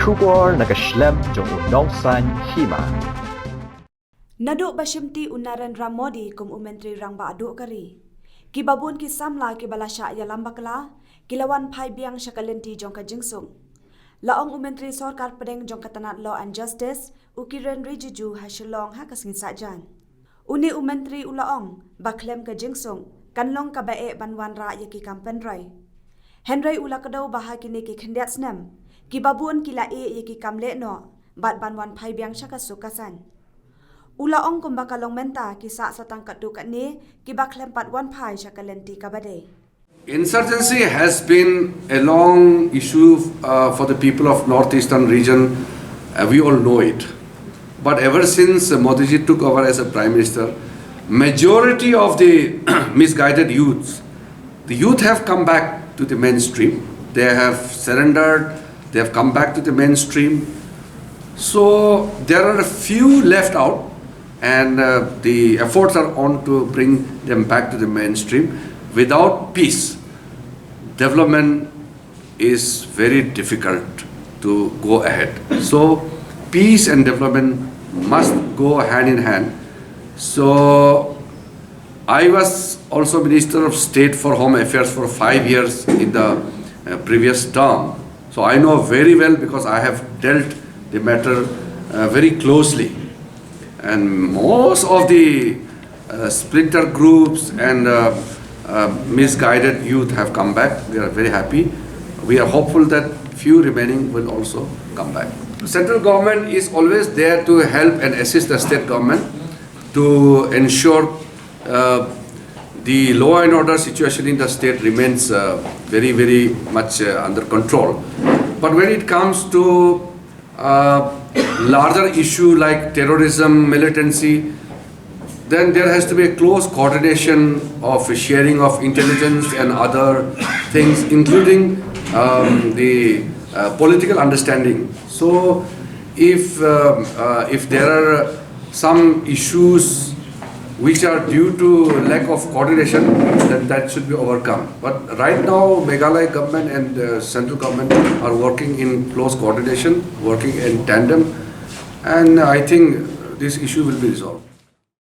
Shubor nagaslem jong unongsan Hima. Naduh bashimti unaran Ram Modi kum Myntri rang ba adu kari. Kibabun ki Samla ki balasya ya lambakla, kilawan phai biang shakalenti jong ka jingsung. Laong Myntri sorkar pedeng jong katanat Law and Justice, ukiren rijiju ha shilong ha kasngin sajan. Uni Myntri ulaong baklem ka jingsung, kanlong ka bae banwan ra yaki kampen rai. Henry ula kadaw baha kini ki khendiat snem, kibabun kila yaki kam Lehnoh, bat banwan phai biang shakasukasan. Ulaong kumbakalong menta kisa sa tangkat dukat ni kibaklem pat wan phai shakalenti kabade. Insurgency has been a long issue for the people of northeastern region. We all know it. But ever since Modi ji took over as a Prime Minister, majority of the misguided youths, the youth have come back to the mainstream. They have surrendered, they have come back to the mainstream. So there are a few left out, and the efforts are on to bring them back to the mainstream. Without peace, development is very difficult to go ahead. So peace and development must go hand in hand. So I was also Minister of State for Home Affairs for 5 years in the previous term. So I know very well, because I have dealt the matter very closely. And most of the splinter groups and misguided youth have come back. We are very happy. We are hopeful that few remaining will also come back. The central government is always there to help and assist the state government to ensure the law and order situation in the state remains very, very much under control. But when it comes to larger issue like terrorism, militancy, then there has to be a close coordination of sharing of intelligence and other things, including the political understanding. So if there are some issues which are due to lack of coordination, then that should be overcome. But right now, Meghalaya government and central government are working in close coordination, working in tandem, and I think this issue will be resolved.